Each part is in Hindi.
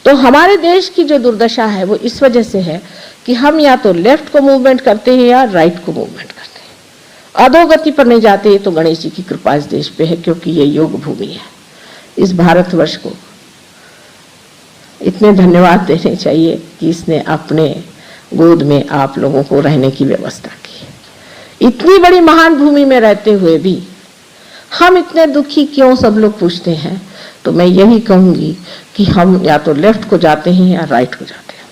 तो हमारे देश की जो दुर्दशा है वो इस वजह से है कि हम या तो लेफ्ट को मूवमेंट करते हैं या राइट को मूवमेंट करते हैं, अधोगति पर नहीं जाते। ये तो गणेश जी की कृपा इस देश पे है, क्योंकि ये योग भूमि है। इस भारतवर्ष को इतने धन्यवाद देने चाहिए कि इसने अपने गोद में आप लोगों को रहने की व्यवस्था की। इतनी बड़ी महान भूमि में रहते हुए भी हम इतने दुखी क्यों, सब लोग पूछते हैं। तो मैं यही कहूंगी कि हम या तो लेफ्ट को जाते हैं या राइट को जाते हैं।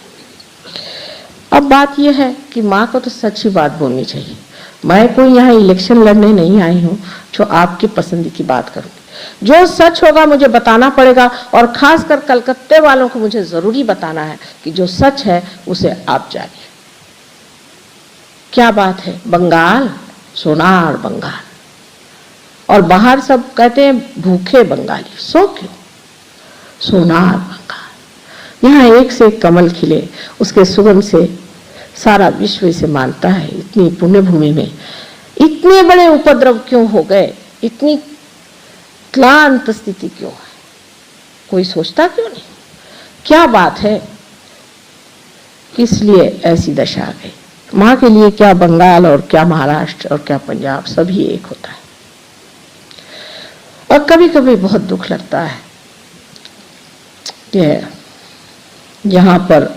अब बात यह है कि माँ को तो सच्ची बात बोलनी चाहिए। मैं कोई यहाँ इलेक्शन लड़ने नहीं आई हूँ जो आपकी पसंद की बात करूँगी। जो सच होगा मुझे बताना पड़ेगा, और खासकर कलकत्ते वालों को मुझे जरूरी बताना है कि जो सच है उसे आप जानिए। क्या बात है, बंगाल, सोनार बंगाल, और बाहर सब कहते हैं भूखे बंगाली। सो क्यों? सोनार बंगाल, यहाँ एक से एक कमल खिले, उसके सुगंध से सारा विश्व इसे मानता है। इतनी पुण्य भूमि में इतने बड़े उपद्रव क्यों हो गए, इतनी क्लांत स्थिति क्यों है, कोई सोचता क्यों नहीं? क्या बात है, किस लिए ऐसी दशा आ गई? माँ के लिए क्या बंगाल और क्या महाराष्ट्र और क्या पंजाब, सभी एक होता है। और कभी कभी बहुत दुख लगता है कि यहाँ पर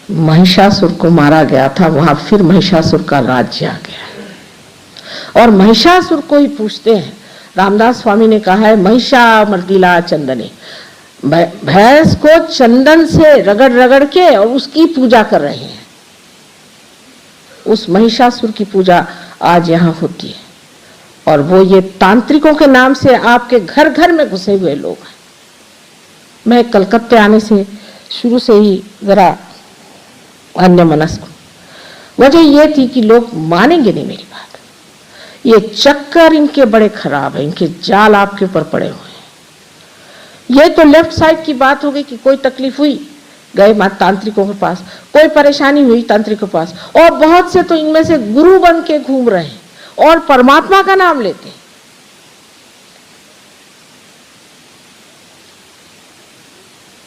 महिषासुर को मारा गया था, वहां फिर महिषासुर का राज्य आ गया, और महिषासुर को ही पूछते हैं। रामदास स्वामी ने कहा है, महिषा मर्दिला चंदने, भैंस को चंदन से रगड़ रगड़ के और उसकी पूजा कर रहे हैं। उस महिषासुर की पूजा आज यहाँ होती है, और वो ये तांत्रिकों के नाम से आपके घर घर में घुसे हुए लोग हैं। मैं कलकत्ते आने से शुरू से ही जरा अन्यमनस्क, वजह यह थी कि लोग मानेंगे नहीं मेरी बात। ये चक्कर इनके बड़े खराब है, इनके जाल आपके ऊपर पड़े हुए हैं। ये तो लेफ्ट साइड की बात हो गई कि कोई तकलीफ हुई गए तांत्रिकों के पास, कोई परेशानी हुई तांत्रिकों के पास, और बहुत से तो इनमें से गुरु बन के घूम रहे हैं और परमात्मा का नाम लेते हैं।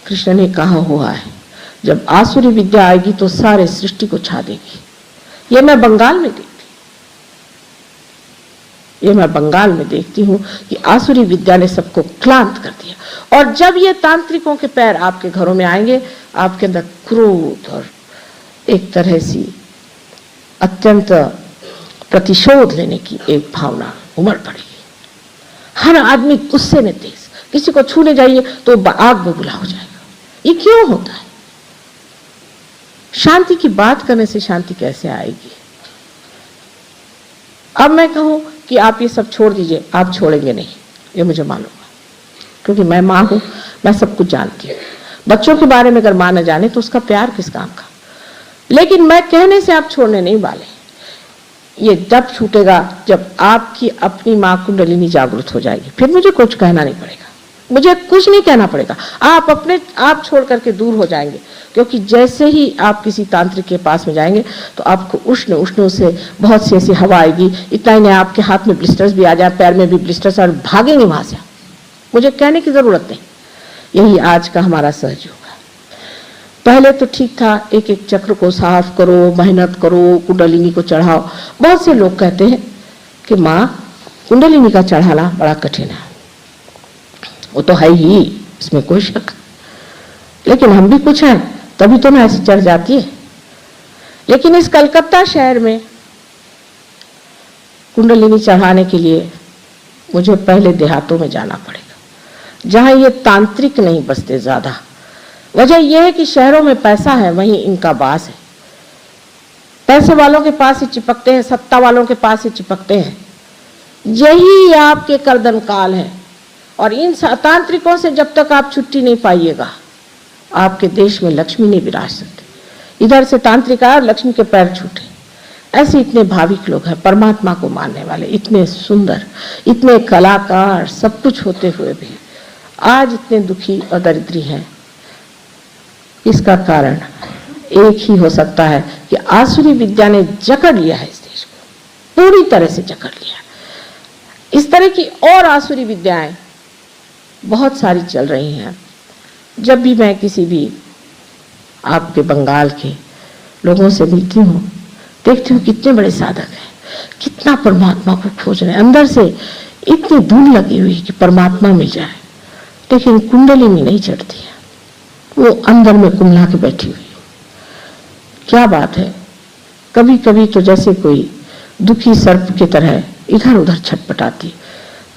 कृष्ण ने कहा हुआ है, जब आसुरी विद्या आएगी तो सारे सृष्टि को छा देगी। ये मैं बंगाल में देखती हूँ कि आसुरी विद्या ने सबको क्लांत कर दिया। और जब ये तांत्रिकों के पैर आपके घरों में आएंगे, आपके अंदर क्रोध और एक तरह से अत्यंत प्रतिशोध लेने की एक भावना उमड़ पड़ेगी। हर आदमी गुस्से में तेज, किसी को छूने जाइए तो आग बबूला हो जाएगा। ये क्यों होता है? शांति की बात करने से शांति कैसे आएगी? अब मैं कहूं कि आप ये सब छोड़ दीजिए, आप छोड़ेंगे नहीं, ये मुझे मालूम है, क्योंकि मैं माँ हूं, मैं सब कुछ जानती हूँ। बच्चों के बारे में अगर माँ न जाने तो उसका प्यार किस काम का? लेकिन मैं कहने से आप छोड़ने नहीं वाले। ये जब छूटेगा जब आपकी अपनी माँ कुंडलिनी जागृत हो जाएगी, फिर मुझे कुछ कहना नहीं पड़ेगा, मुझे कुछ नहीं कहना पड़ेगा। आप अपने आप छोड़ करके दूर हो जाएंगे, क्योंकि जैसे ही आप किसी तांत्रिक के पास में जाएंगे तो आपको उष्ण उष्ण से बहुत सी ऐसी हवा आएगी, इतना ही नहीं आपके हाथ में ब्लिस्टर्स भी आ जाए, पैर में भी ब्लिस्टर्स, और भागेंगे वहां से। मुझे कहने की जरूरत नहीं। यही आज का हमारा सहयोग है। पहले तो ठीक था, एक एक चक्र को साफ करो, मेहनत करो, कुंडलिनी को चढ़ाओ। बहुत से लोग कहते हैं कि माँ कुंडलिनी का चढ़ाना बड़ा कठिन है। वो तो है ही, इसमें कोई शक, लेकिन हम भी कुछ हैं तभी तो मैं ऐसी चढ़ जाती है। लेकिन इस कलकत्ता शहर में कुंडलिनी चढ़ाने के लिए मुझे पहले देहातों में जाना पड़ेगा, जहां ये तांत्रिक नहीं बसते ज्यादा। वजह यह है कि शहरों में पैसा है, वहीं इनका बास है। पैसे वालों के पास ही चिपकते हैं, सत्ता वालों के पास ही चिपकते हैं। यही आपके कर्दन काल है, और इन तांत्रिकों से जब तक आप छुट्टी नहीं पाइएगा, आपके देश में लक्ष्मी नहीं विराज सकते। इधर से तांत्रिक आए और लक्ष्मी के पैर छूटे। ऐसे इतने भाविक लोग हैं, परमात्मा को मानने वाले, इतने सुंदर, इतने कलाकार, सब कुछ होते हुए भी आज इतने दुखी और दरिद्री हैं। इसका कारण एक ही हो सकता है कि आसुरी विद्या ने जकड़ लिया है इस देश को, पूरी तरह से जकड़ लिया। इस तरह की और आसुरी विद्याएं बहुत सारी चल रही हैं, जब भी मैं किसी भी आपके बंगाल के लोगों से मिलती हूँ, देखती हूँ कितने बड़े साधक हैं, कितना परमात्मा को खोज रहे हैं, अंदर से इतनी धुन लगी हुई कि परमात्मा मिल जाए, लेकिन कुंडली में नहीं चढ़ती है, वो अंदर में कुम्हला के बैठी हुई। क्या बात है। कभी कभी तो जैसे कोई दुखी सर्प की तरह इधर उधर छटपटाती,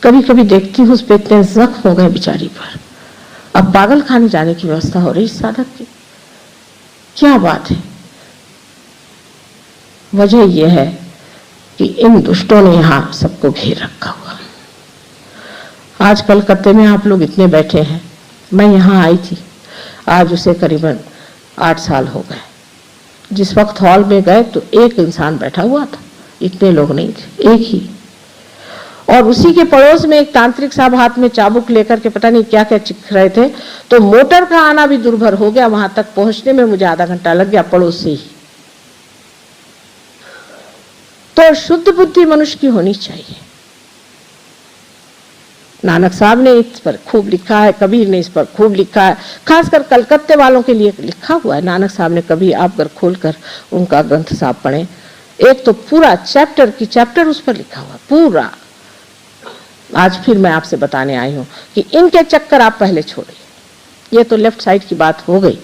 कभी कभी देखती हूँ उस पे इतने जख्म हो गए बेचारी पर, अब पागल खाने जाने की व्यवस्था हो रही इस साधक की। क्या बात है। वजह यह है कि इन दुष्टों ने यहां सबको घेर रखा हुआ। आज कलकत्ते में आप लोग इतने बैठे हैं, मैं यहां आई थी, आज उसे करीबन 8 साल हो गए। जिस वक्त हॉल में गए तो एक इंसान बैठा हुआ था, इतने लोग नहीं थे, एक ही। और उसी के पड़ोस में एक तांत्रिक साहब हाथ में चाबुक लेकर के पता नहीं क्या क्या चिख रहे थे, तो मोटर का आना भी दुर्भर हो गया, वहां तक पहुंचने में मुझे आधा घंटा लग गया, पड़ोस से ही। तो शुद्ध बुद्धि मनुष्य की होनी चाहिए। नानक साहब ने इस पर खूब लिखा है, कबीर ने इस पर खूब लिखा है, खासकर कलकत्ते वालों के लिए लिखा हुआ है नानक साहब ने। कभी आप अगर खोलकर उनका ग्रंथ साहब पढ़ें, एक तो पूरा चैप्टर की चैप्टर उस पर लिखा हुआ पूरा। आज फिर मैं आपसे बताने आई हूं कि इनके चक्कर आप पहले छोड़िए। ये तो लेफ्ट साइड की बात हो गई,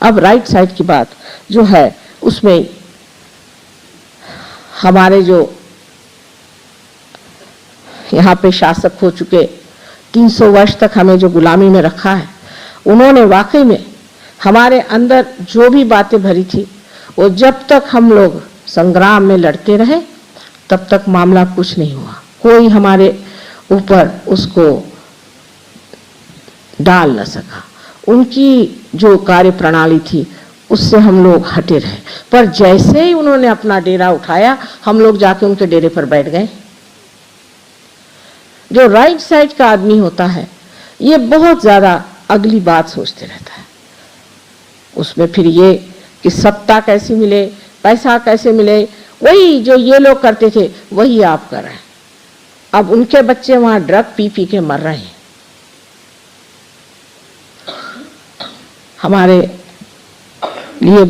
अब राइट साइड की बात जो है उसमें हमारे जो यहाँ पे शासक हो चुके, 300 वर्ष तक हमें जो गुलामी में रखा है, उन्होंने वाकई में हमारे अंदर जो भी बातें भरी थी, वो जब तक हम लोग संग्राम में लड़ते रहे तब तक मामला कुछ नहीं हुआ। कोई हमारे ऊपर उसको डाल न सका। उनकी जो कार्य प्रणाली थी उससे हम लोग हटे रहे, पर जैसे ही उन्होंने अपना डेरा उठाया, हम लोग जाके उनके डेरे पर बैठ गए। जो राइट साइड का आदमी होता है, ये बहुत ज्यादा अगली बात सोचते रहता है। उसमें फिर ये कि सत्ता कैसी मिले, पैसा कैसे मिले, वही जो ये लोग करते थे वही आप कर रहे हैं। अब उनके बच्चे वहां ड्रग पी पी के मर रहे हैं। हमारे लिए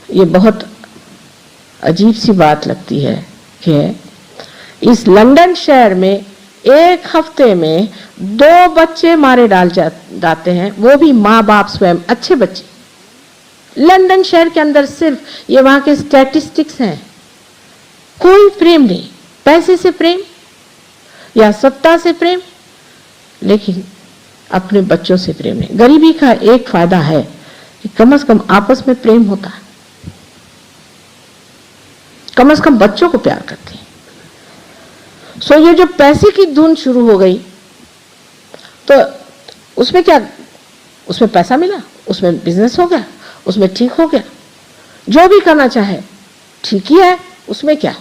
ये बहुत अजीब सी बात लगती है कि इस लंदन शहर में एक हफ्ते में 2 बच्चे मारे डाल जाते हैं, वो भी माँ बाप स्वयं, अच्छे बच्चे। लंदन शहर के अंदर सिर्फ ये वहां के स्टैटिस्टिक्स हैं। कोई प्रेम नहीं, पैसे से प्रेम या सत्ता से प्रेम, लेकिन अपने बच्चों से प्रेम नहीं। गरीबी का एक फायदा है कि कम से कम आपस में प्रेम होता है, कम से कम बच्चों को प्यार करते हैं। सो ये जो पैसे की धुन शुरू हो गई, तो उसमें क्या, उसमें पैसा मिला, उसमें बिजनेस हो गया, उसमें ठीक हो गया, जो भी करना चाहे ठीक ही है, उसमें क्या।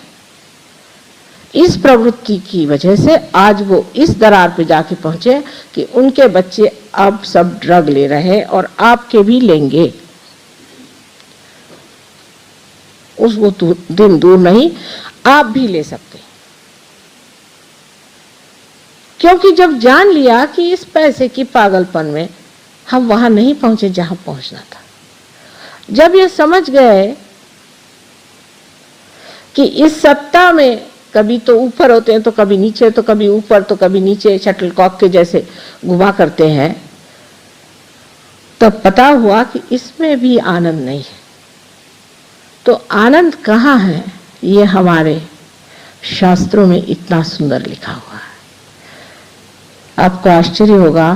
इस प्रवृत्ति की वजह से आज वो इस दरार पे जाके पहुंचे कि उनके बच्चे अब सब ड्रग ले रहे हैं और आपके भी लेंगे। वो दिन दूर नहीं, आप भी ले सकते, क्योंकि जब जान लिया कि इस पैसे की पागलपन में हम वहां नहीं पहुंचे जहां पहुंचना था, जब ये समझ गए कि इस सत्ता में कभी तो ऊपर होते हैं, तो कभी नीचे, तो कभी ऊपर, तो कभी नीचे, शटलकॉक के जैसे घुमा करते हैं, तब पता हुआ कि इसमें भी आनंद नहीं है। तो आनंद कहाँ है, ये हमारे शास्त्रों में इतना सुंदर लिखा हुआ है। आपको आश्चर्य होगा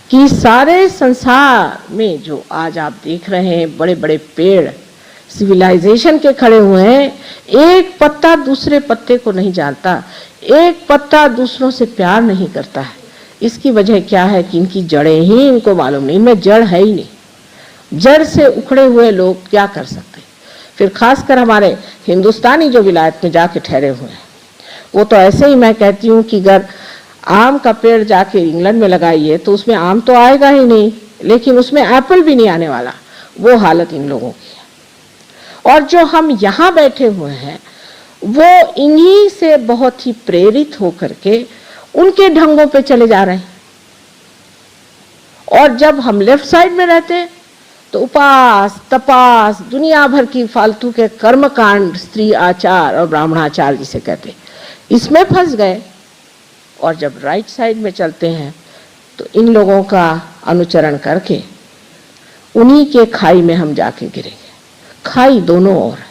कि सारे संसार में जो आज आप देख रहे हैं बड़े बड़े पेड़ सिविलाइजेशन के खड़े हुए हैं, एक पत्ता दूसरे पत्ते को नहीं जानता, एक पत्ता दूसरों से प्यार नहीं करता है। इसकी वजह क्या है कि इनकी जड़ें ही इनको मालूम नहीं, इनमें जड़ है ही नहीं। जड़ से उखड़े हुए लोग क्या कर सकते। फिर खासकर हमारे हिंदुस्तानी जो विलायत में जाके ठहरे हुए हैं, वो तो ऐसे ही, मैं कहती हूँ कि अगर आम का पेड़ जाके इंग्लैंड में लगाइए तो उसमें आम तो आएगा ही नहीं, लेकिन उसमें एप्पल भी नहीं आने वाला। वो हालत इन लोगों की है। और जो हम यहाँ बैठे हुए हैं वो इन्हीं से बहुत ही प्रेरित होकर के उनके ढंगों पे चले जा रहे हैं और जब हम लेफ्ट साइड में रहते हैं तो उपास तपास दुनिया भर की फालतू के कर्मकांड, स्त्री आचार और ब्राह्मणाचार जिसे कहते हैं, इसमें फंस गए। और जब राइट साइड में चलते हैं तो इन लोगों का अनुचरण करके उन्हीं के खाई में हम जाके गिरेंगे। खाई दोनों ओर है।